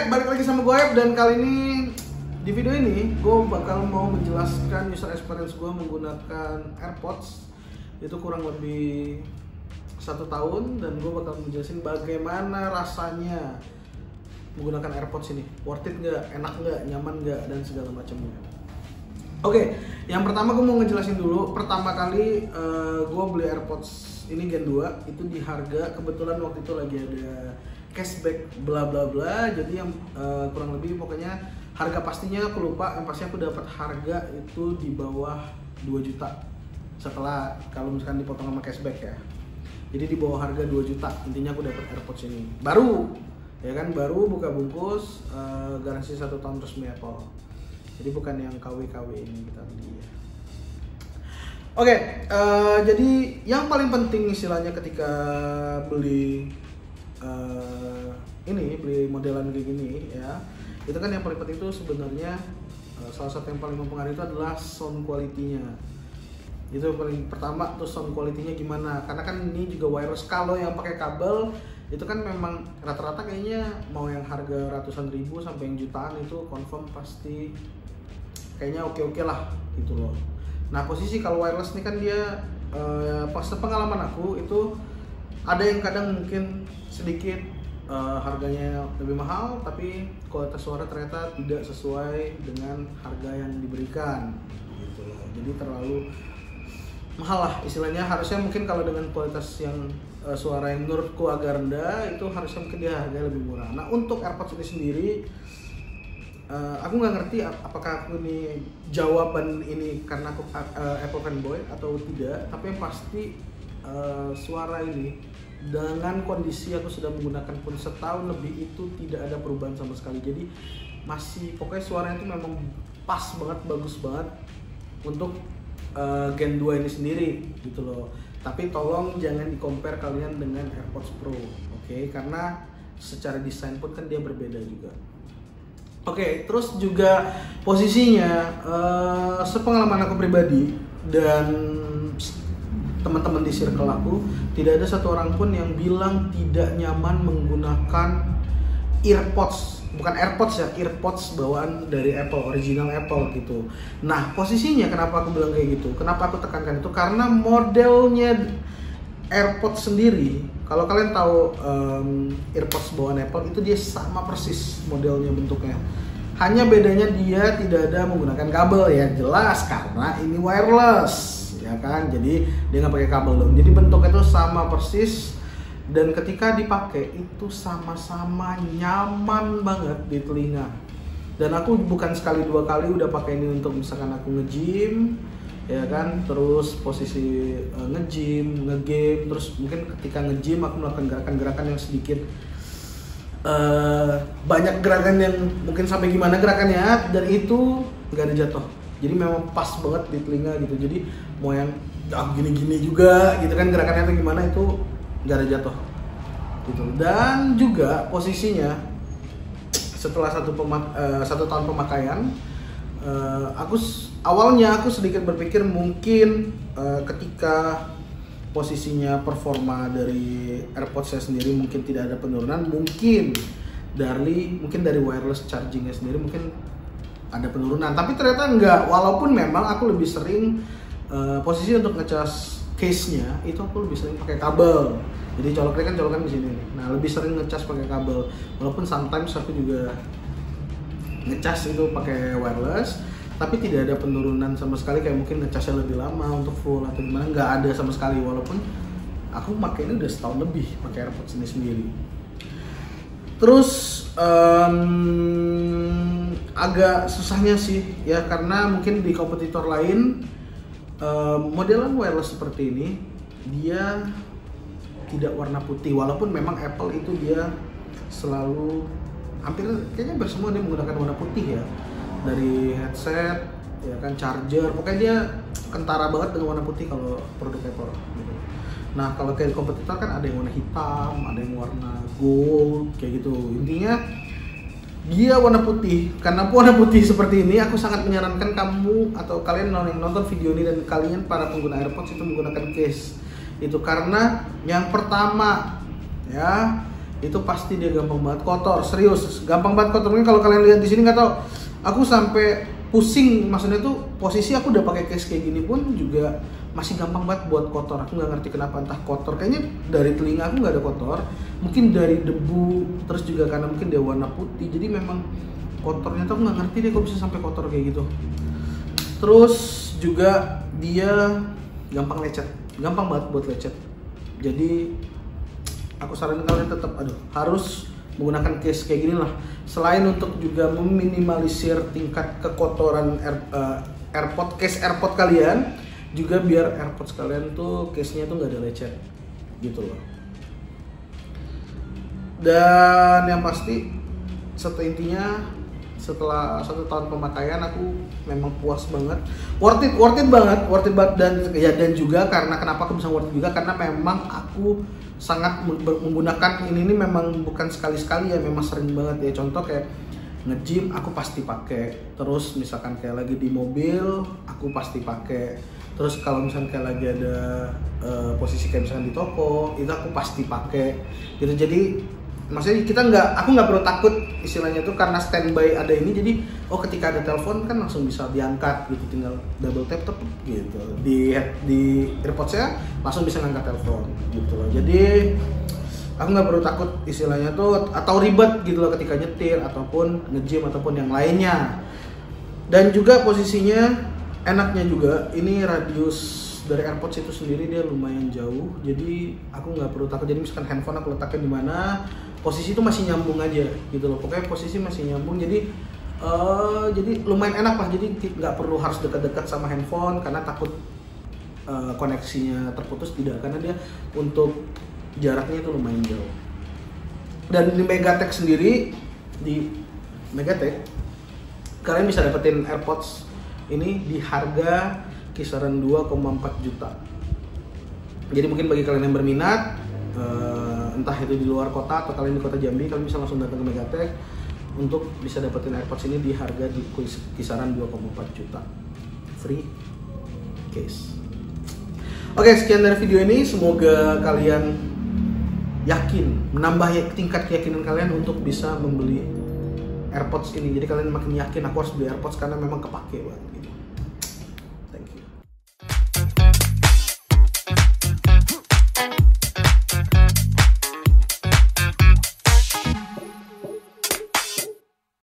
balik lagi sama gue dan kali ini di video ini gue bakal mau menjelaskan user experience gue menggunakan AirPods. Itu kurang lebih 1 tahun dan gue bakal menjelasin bagaimana rasanya menggunakan AirPods ini. Worth it nggak, enak nggak, nyaman nggak, dan segala macamnya. Oke, yang pertama gue mau ngejelasin dulu. Pertama kali gue beli AirPods ini Gen 2 itu di harga, kebetulan waktu itu lagi ada cashback bla bla bla. Jadi yang kurang lebih pokoknya harga pastinya aku lupa, yang pasti aku dapat harga itu di bawah 2 juta setelah kalau misalkan dipotong sama cashback ya. Jadi di bawah harga 2 juta intinya aku dapat AirPods ini baru, ya kan, baru buka bungkus, garansi 1 tahun resmi Apple. Jadi bukan yang KW-KW ini kita beli ya. Oke, jadi yang paling penting istilahnya ketika beli beli modelan kayak gini ya, itu kan yang paling penting itu sebenarnya salah satu yang paling mempengaruhi itu adalah sound quality-nya. Itu paling pertama tuh, sound quality-nya gimana, karena kan ini juga wireless. Kalau yang pakai kabel itu kan memang rata-rata kayaknya mau yang harga ratusan ribu sampai yang jutaan itu confirm pasti kayaknya oke-oke lah gitu loh. Nah posisi kalau wireless ini kan dia pas pengalaman aku itu ada yang kadang mungkin sedikit harganya lebih mahal tapi kualitas suara ternyata tidak sesuai dengan harga yang diberikan gitu loh. Jadi terlalu mahal lah istilahnya. Harusnya mungkin kalau dengan kualitas yang suara yang menurutku agak rendah itu harusnya mungkin dia harganya lebih murah. Nah untuk AirPods ini sendiri aku nggak ngerti apakah aku ini jawaban ini karena aku Apple fanboy atau tidak, tapi yang pasti suara ini dengan kondisi aku sudah menggunakan pun setahun lebih itu tidak ada perubahan sama sekali. Jadi masih pokoknya suaranya itu memang pas banget, bagus banget untuk Gen 2 ini sendiri gitu loh. Tapi tolong jangan di-compare kalian dengan AirPods Pro, oke? Karena secara desain pun kan dia berbeda juga. Oke, terus juga posisinya sepengalaman aku pribadi dan teman-teman di circle aku, tidak ada satu orang pun yang bilang tidak nyaman menggunakan AirPods, bukan AirPods ya, AirPods bawaan dari Apple, original Apple gitu. Nah posisinya kenapa aku bilang kayak gitu, kenapa aku tekankan itu, karena modelnya AirPods sendiri, kalau kalian tahu AirPods bawaan Apple itu dia sama persis modelnya, bentuknya. Hanya bedanya dia tidak ada menggunakan kabel ya, jelas karena ini wireless ya kan. Jadi dia nggak pakai kabel dong. Jadi bentuknya itu sama persis dan ketika dipakai itu sama-sama nyaman banget di telinga. Dan aku bukan sekali 2 kali udah pakai ini untuk misalkan aku nge-gym ya kan, terus posisi nge-gym, nge-game, terus mungkin ketika nge-gym aku melakukan gerakan-gerakan yang sedikit banyak gerakan yang mungkin sampai gimana gerakannya, dan itu nggak ada jatuh. Jadi memang pas banget di telinga gitu. Jadi mau yang gini-gini juga gitu kan gerakannya itu gimana, itu nggak ada jatuh gitu. Dan juga posisinya setelah 1 tahun pemakaian, awalnya aku sedikit berpikir mungkin ketika posisinya performa dari AirPods-nya sendiri mungkin tidak ada penurunan, mungkin dari wireless chargingnya sendiri mungkin ada penurunan, tapi ternyata enggak. Walaupun memang aku lebih sering posisi untuk ngecas case-nya itu aku lebih sering pakai kabel. Jadi colokan di sini. Nah, lebih sering ngecas pakai kabel. Walaupun sometimes aku juga ngecas itu pakai wireless, tapi tidak ada penurunan sama sekali, kayak mungkin ngecasnya lebih lama untuk full atau gimana, nggak ada sama sekali. Walaupun aku pakai ini udah setahun lebih pakai AirPods ini sendiri. Terus agak susahnya sih ya, karena mungkin di kompetitor lain modelan wireless seperti ini dia tidak warna putih, walaupun memang Apple itu dia selalu hampir kayaknya bersemua dia menggunakan warna putih ya, dari headset ya kan, charger, pokoknya dia kentara banget dengan warna putih kalau produk Apple gitu. Nah kalau kayak kompetitor kan ada yang warna hitam, ada yang warna gold kayak gitu. Intinya dia warna putih. Karena warna putih seperti ini, aku sangat menyarankan kamu atau kalian yang nonton video ini dan kalian para pengguna AirPods itu menggunakan case itu. Karena yang pertama ya, itu pasti dia gampang banget kotor, serius, gampang banget kotor. Mungkin kalau kalian lihat di sini nggak tahu, aku sampai pusing, maksudnya tuh posisi aku udah pakai case kayak gini pun juga masih gampang banget buat kotor. Aku nggak ngerti kenapa, entah kotor, kayaknya dari telinga aku nggak ada kotor, mungkin dari debu, terus juga karena mungkin dia warna putih, jadi memang kotornya tuh nggak ngerti deh kok bisa sampai kotor kayak gitu. Terus juga dia gampang lecet, gampang banget buat lecet. Jadi aku saranin kalian tetap harus menggunakan case kayak gini lah. Selain untuk juga meminimalisir tingkat kekotoran case AirPod kalian, juga biar AirPods kalian tuh case-nya tuh nggak ada lecet gitu loh. Dan yang pasti setelah 1 tahun pemakaian aku memang puas banget, worth it banget dan juga karena kenapa aku bisa worth it juga karena memang aku sangat menggunakan ini memang bukan sekali-sekali ya, memang sering banget ya. Contoh kayak nge-gym aku pasti pakai, terus misalkan kayak lagi di mobil aku pasti pakai, terus kalau misalkan kayak lagi ada posisi kayak misalkan di toko itu aku pasti pakai gitu. Jadi maksudnya aku nggak perlu takut istilahnya tuh karena standby ada ini, jadi ketika ada telepon kan langsung bisa diangkat gitu, tinggal double tap gitu di AirPods saya langsung bisa ngangkat telepon gitu loh. Jadi aku nggak perlu takut istilahnya tuh atau ribet gitu loh ketika nyetir ataupun nge-gym ataupun yang lainnya. Dan juga posisinya enaknya juga ini radius dari AirPods itu sendiri dia lumayan jauh, jadi aku nggak perlu takut. Jadi misalkan handphone aku letakkan di mana, posisi itu masih nyambung aja gitu loh. Pokoknya posisi masih nyambung, jadi lumayan enak lah. Jadi nggak perlu harus dekat-dekat sama handphone karena takut koneksinya terputus, tidak, karena dia untuk jaraknya itu lumayan jauh. Dan di MegaTech sendiri, di MegaTech kalian bisa dapetin AirPods ini di harga kisaran 2,4 juta. Jadi mungkin bagi kalian yang berminat, entah itu di luar kota atau kalian di kota Jambi, kalian bisa langsung datang ke MegaTech untuk bisa dapetin AirPods ini di harga di kisaran 2,4 juta. Free case. Oke, sekian dari video ini. Semoga kalian yakin, menambah tingkat keyakinan kalian untuk bisa membeli AirPods ini. Jadi kalian makin yakin aku harus beli AirPods karena memang kepake banget gitu.